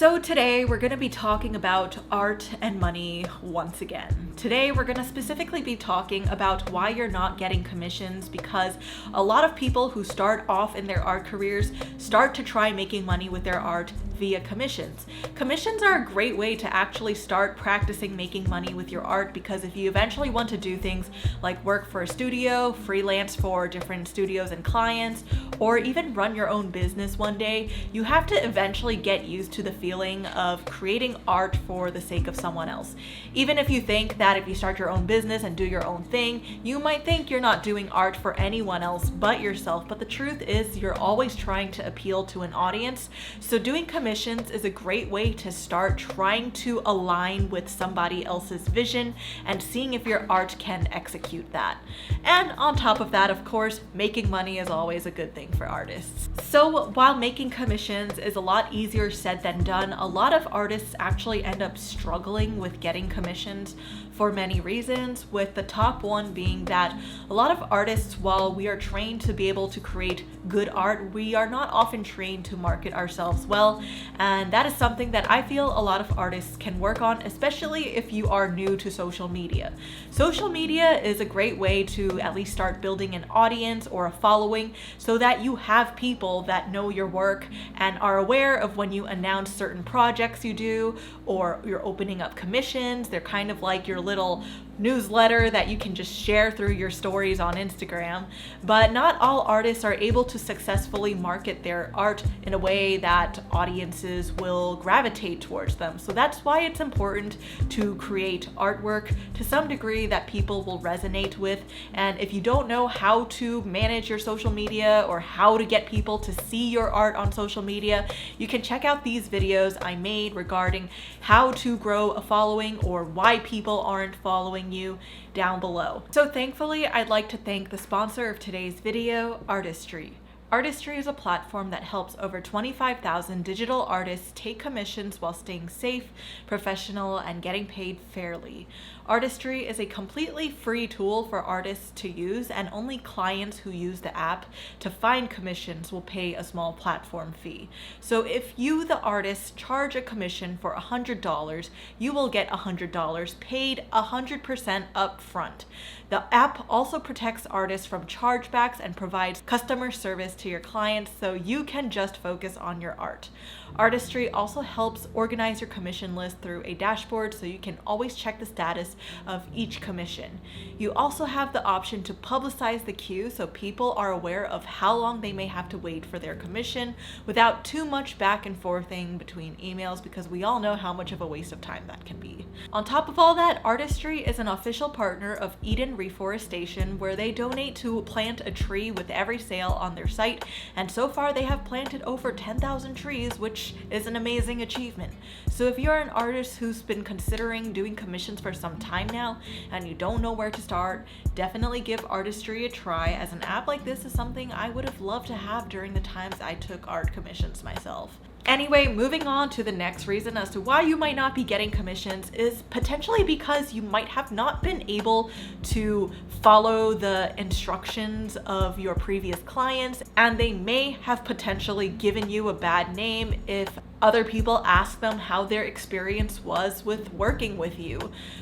So today we're going to be talking about art and money once again. Today we're going to specifically be talking about why you're not getting commissions, because a lot of people who start off in their art careers start to try making money with their art via commissions. Commissions are a great way to actually start practicing making money with your art, because if you eventually want to do things like work for a studio, freelance for different studios and clients, or even run your own business one day, you have to eventually get used to the feeling of creating art for the sake of someone else. Even if you think that if you start your own business and do your own thing, you might think you're not doing art for anyone else but yourself, but the truth is you're always trying to appeal to an audience. So doing commissions is a great way to start trying to align with somebody else's vision and seeing if your art can execute that. And on top of that, of course, making money is always a good thing for artists. So while making commissions is a lot easier said than done, a lot of artists actually end up struggling with getting commissions for many reasons, with the top one being that a lot of artists, while we are trained to be able to create good art, we are not often trained to market ourselves well, and that is something that I feel a lot of artists can work on, especially if you are new to social media. Social media is a great way to at least start building an audience or a following so that you have people that know your work and are aware of when you announce certain projects you do, or you're opening up commissions. They're kind of like your little newsletter that you can just share through your stories on Instagram. But not all artists are able to successfully market their art in a way that audiences will gravitate towards them. So that's why it's important to create artwork to some degree that people will resonate with. And if you don't know how to manage your social media or how to get people to see your art on social media, you can check out these videos I made regarding how to grow a following or why people aren't following you down below. So thankfully, I'd like to thank the sponsor of today's video, Artistree. Artistree is a platform that helps over 25,000 digital artists take commissions while staying safe, professional, and getting paid fairly. Artistree is a completely free tool for artists to use, and only clients who use the app to find commissions will pay a small platform fee. So if you, the artist, charge a commission for $100, you will get $100 paid 100% upfront. The app also protects artists from chargebacks and provides customer service to your clients, so you can just focus on your art. Artistree also helps organize your commission list through a dashboard, so you can always check the status of each commission. You also have the option to publicize the queue, so people are aware of how long they may have to wait for their commission without too much back and forthing between emails, because we all know how much of a waste of time that can be. On top of all that, Artistree is an official partner of Eden Reforestation, where they donate to plant a tree with every sale on their site, and so far they have planted over 10,000 trees, which is an amazing achievement. So if you're an artist who's been considering doing commissions for some time now and you don't know where to start, definitely give Artistree a try, as an app like this is something I would have loved to have during the times I took art commissions myself. Anyway, moving on to the next reason as to why you might not be getting commissions is potentially because you might have not been able to follow the instructions of your previous clients, and they may have potentially given you a bad name if other people ask them how their experience was with working with you.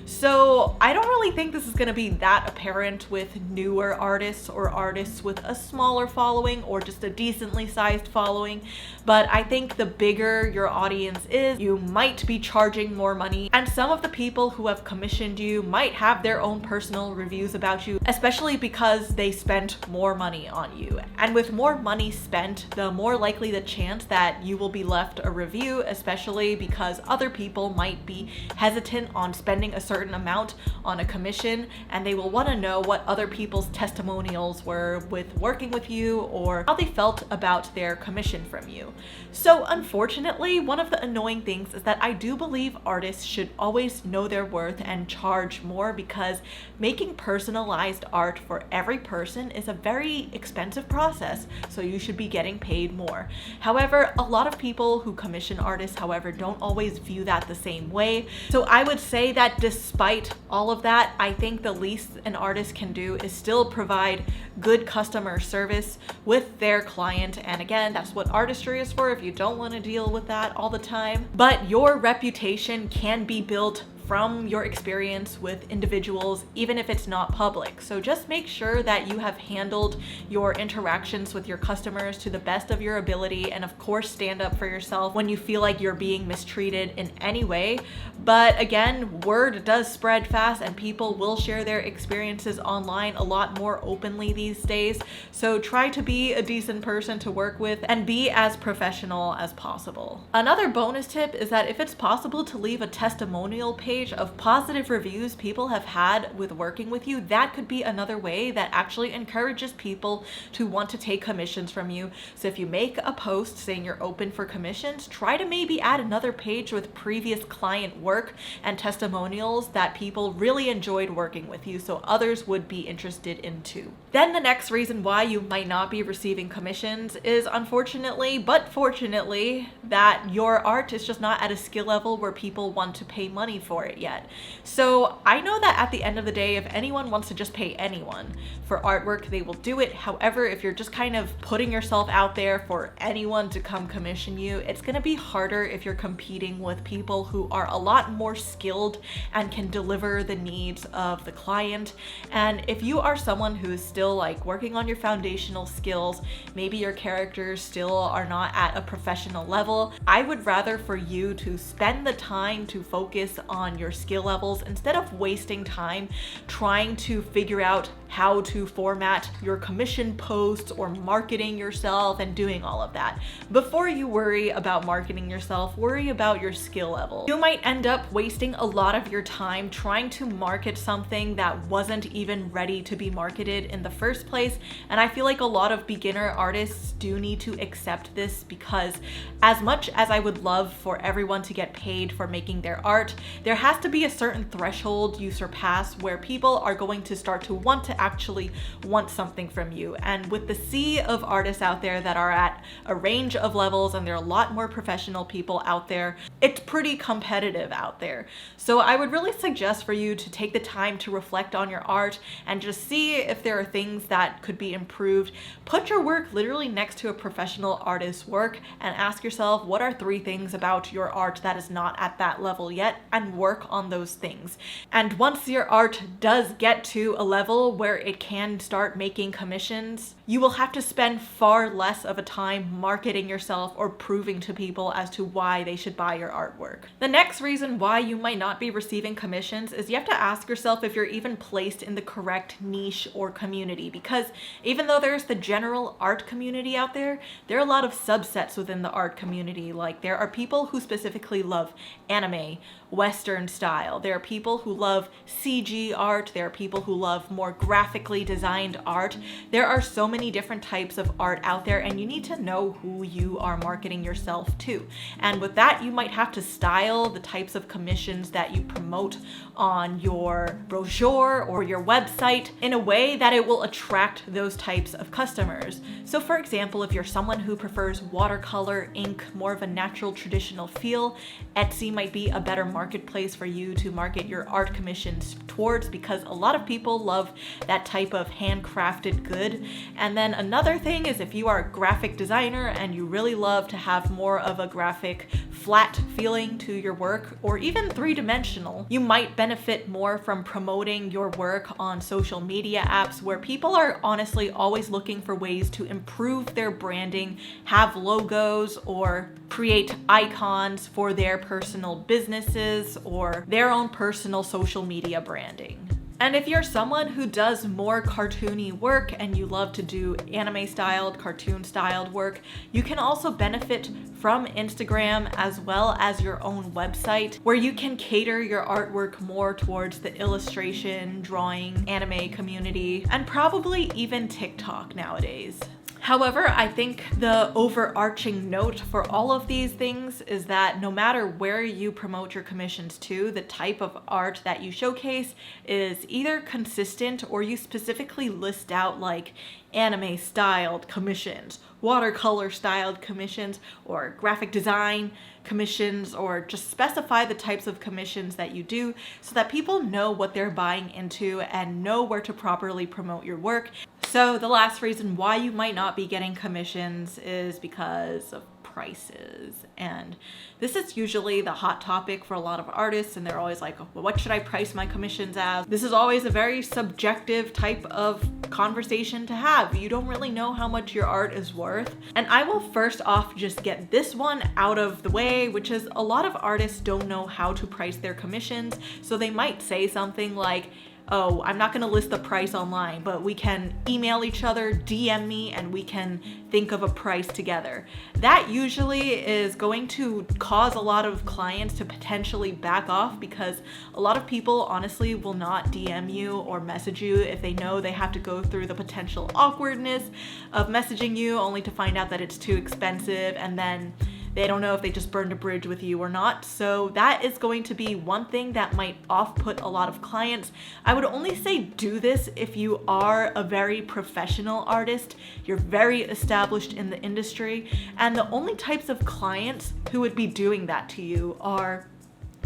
So I don't really think this is going to be that apparent with newer artists or artists with a smaller following or just a decently sized following, but I think the bigger your audience is, you might be charging more money, and some of the people who have commissioned you might have their own personal reviews about you, especially because they spent more money on you. And with more money spent, the more likely the chance that you will be left a review, especially because other people might be hesitant on spending a certain amount on a commission, and they will want to know what other people's testimonials were with working with you or how they felt about their commission from you. So unfortunately, one of the annoying things is that I do believe artists should always know their worth and charge more, because making personalized art for every person is a very expensive process, so you should be getting paid more. However, a lot of people who commission artists, however, don't always view that the same way. So I would say that despite all of that, I think the least an artist can do is still provide good customer service with their client. And again, that's what Artistree is for if you don't want to deal with that all the time. But your reputation can be built from your experience with individuals, even if it's not public. So just make sure that you have handled your interactions with your customers to the best of your ability, and of course stand up for yourself when you feel like you're being mistreated in any way. But again, word does spread fast and people will share their experiences online a lot more openly these days. So try to be a decent person to work with and be as professional as possible. Another bonus tip is that if it's possible to leave a testimonial page of positive reviews people have had with working with you, that could be another way that actually encourages people to want to take commissions from you. So if you make a post saying you're open for commissions, try to maybe add another page with previous client work and testimonials that people really enjoyed working with you, so others would be interested in too. Then the next reason why you might not be receiving commissions is, unfortunately but fortunately, that your art is just not at a skill level where people want to pay money for it yet. So I know that at the end of the day, if anyone wants to just pay anyone for artwork, they will do it. However, if you're just kind of putting yourself out there for anyone to come commission you, it's going to be harder if you're competing with people who are a lot more skilled and can deliver the needs of the client. And if you are someone who is still like working on your foundational skills, maybe your characters still are not at a professional level, I would rather for you to spend the time to focus on your skill levels instead of wasting time trying to figure out how to format your commission posts or marketing yourself and doing all of that. Before you worry about marketing yourself, worry about your skill level. You might end up wasting a lot of your time trying to market something that wasn't even ready to be marketed in the first place. And I feel like a lot of beginner artists do need to accept this, because as much as I would love for everyone to get paid for making their art, there has to be a certain threshold you surpass where people are going to start to want to actually want something from you. And with the sea of artists out there that are at a range of levels, and there are a lot more professional people out there, it's pretty competitive out there. So I would really suggest for you to take the time to reflect on your art and just see if there are things that could be improved. Put your work literally next to a professional artist's work and ask yourself, what are 3 things about your art that is not at that level yet, and work on those things. And once your art does get to a level where it can start making commissions, you will have to spend far less of a time marketing yourself or proving to people as to why they should buy your artwork. The next reason why you might not be receiving commissions is you have to ask yourself if you're even placed in the correct niche or community, because even though there's the general art community out there, there are a lot of subsets within the art community. Like, there are people who specifically love anime, Western style. There are people who love CG art. There are people who love more graphically designed art. There are so many different types of art out there, and you need to know who you are marketing yourself to. And with that, you might have to style the types of commissions that you promote on your brochure or your website in a way that it will attract those types of customers. So for example, if you're someone who prefers watercolor, ink, more of a natural traditional feel, Etsy might be a better marketplace for you to market your art commissions towards, because a lot of people love that type of handcrafted good. And then another thing is, if you are a graphic designer and you really love to have more of a graphic flat feeling to your work, or even 3-dimensional, you might benefit more from promoting your work on social media apps, where people are honestly always looking for ways to improve their branding, have logos, or create icons for their personal businesses or their own personal social media branding. And if you're someone who does more cartoony work and you love to do anime styled, cartoon styled work, you can also benefit from Instagram as well as your own website, where you can cater your artwork more towards the illustration, drawing, anime community, and probably even TikTok nowadays. However, I think the overarching note for all of these things is that no matter where you promote your commissions to, the type of art that you showcase is either consistent or you specifically list out like anime styled commissions, watercolor styled commissions, or graphic design commissions, or just specify the types of commissions that you do so that people know what they're buying into and know where to properly promote your work. So the last reason why you might not be getting commissions is because of prices. And this is usually the hot topic for a lot of artists, and they're always like, well, what should I price my commissions as? This is always a very subjective type of conversation to have. You don't really know how much your art is worth. And I will first off just get this one out of the way, which is a lot of artists don't know how to price their commissions. So they might say something like, oh, I'm not going to list the price online, but we can email each other, DM me, and we can think of a price together. That usually is going to cause a lot of clients to potentially back off, because a lot of people honestly will not DM you or message you if they know they have to go through the potential awkwardness of messaging you only to find out that it's too expensive, and then they don't know if they just burned a bridge with you or not. So that is going to be one thing that might off-put a lot of clients. I would only say do this if you are a very professional artist, you're very established in the industry, and the only types of clients who would be doing that to you are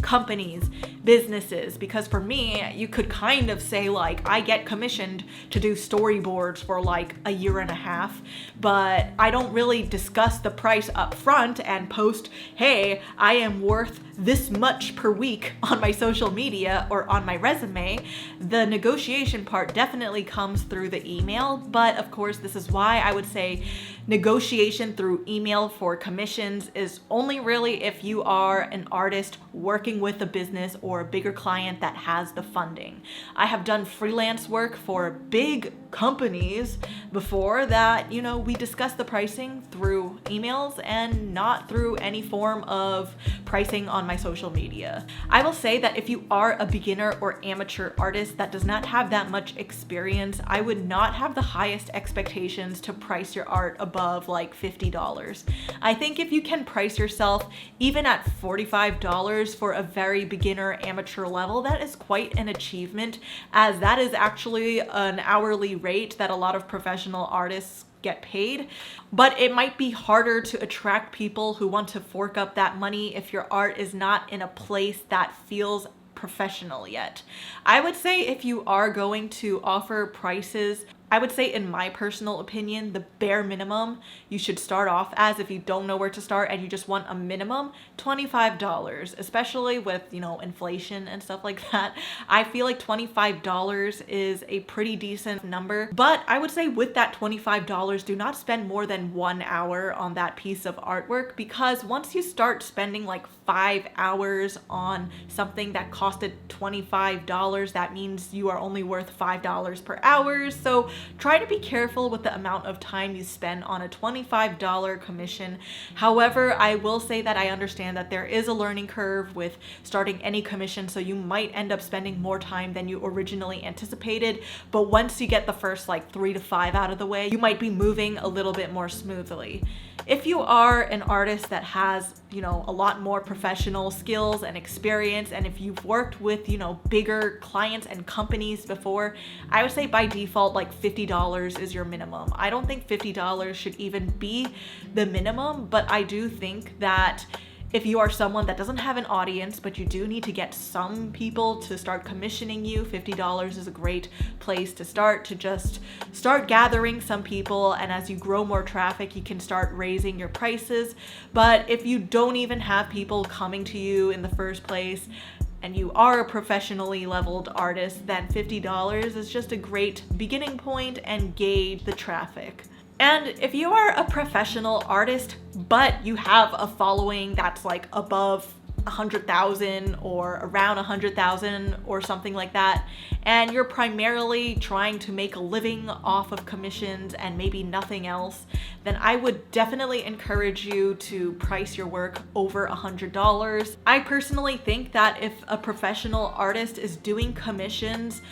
companies, businesses, because for me, you could kind of say like, I get commissioned to do storyboards for like a year and a half, but I don't really discuss the price up front and post, hey, I am worth this much per week on my social media or on my resume. The negotiation part definitely comes through the email, but of course, this is why I would say negotiation through email for commissions is only really if you are an artist working with a business or a bigger client that has the funding. I have done freelance work for big companies before that, you know, we discuss the pricing through emails and not through any form of pricing on my social media. I will say that if you are a beginner or amateur artist that does not have that much experience, I would not have the highest expectations to price your art above like $50. I think if you can price yourself even at $45 for a very beginner amateur level, that is quite an achievement, as that is actually an hourly rate that a lot of professional artists get paid. But it might be harder to attract people who want to fork up that money if your art is not in a place that feels professional yet. I would say if you are going to offer prices, I would say in my personal opinion, the bare minimum you should start off as, if you don't know where to start and you just want a minimum, $25, especially with, you know, inflation and stuff like that. I feel like $25 is a pretty decent number, but I would say with that $25, do not spend more than 1 hour on that piece of artwork, because once you start spending like 5 hours on something that costed $25, that means you are only worth $5 per hour. So try to be careful with the amount of time you spend on a $25 commission. However, I will say that I understand that there is a learning curve with starting any commission, so you might end up spending more time than you originally anticipated. But once you get the first like 3 to 5 out of the way, you might be moving a little bit more smoothly. If you are an artist that has, you know, a lot more professional skills and experience, and if you've worked with, you know, bigger clients and companies before, I would say by default, like $50 is your minimum. I don't think $50 should even be the minimum, but I do think that if you are someone that doesn't have an audience, but you do need to get some people to start commissioning you, $50 is a great place to start, to just start gathering some people. And as you grow more traffic, you can start raising your prices. But if you don't even have people coming to you in the first place, and you are a professionally leveled artist, then $50 is just a great beginning point and gauge the traffic. And if you are a professional artist, but you have a following that's like above 100,000 or around 100,000 or something like that, and you're primarily trying to make a living off of commissions and maybe nothing else, then I would definitely encourage you to price your work over $100. I personally think that if a professional artist is doing commissions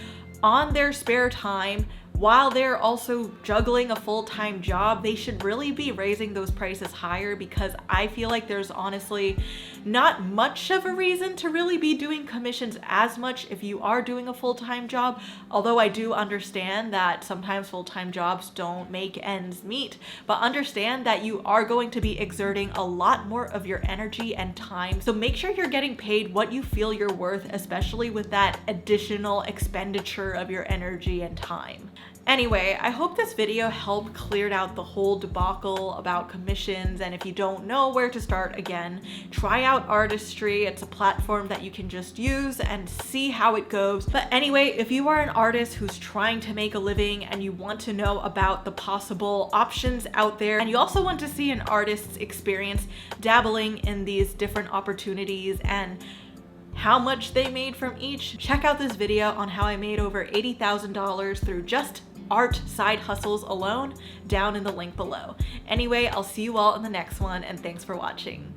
on their spare time while they're also juggling a full-time job, they should really be raising those prices higher, because I feel like there's honestly not much of a reason to really be doing commissions as much if you are doing a full-time job. Although I do understand that sometimes full-time jobs don't make ends meet, but understand that you are going to be exerting a lot more of your energy and time. So make sure you're getting paid what you feel you're worth, especially with that additional expenditure of your energy and time. Anyway, I hope this video helped clear out the whole debacle about commissions, and if you don't know where to start, again, try out Artistree. It's a platform that you can just use and see how it goes. But anyway, if you are an artist who's trying to make a living and you want to know about the possible options out there, and you also want to see an artist's experience dabbling in these different opportunities and how much they made from each, check out this video on how I made over $80,000 through just art side hustles alone down in the link below. Anyway, I'll see you all in the next one, and thanks for watching.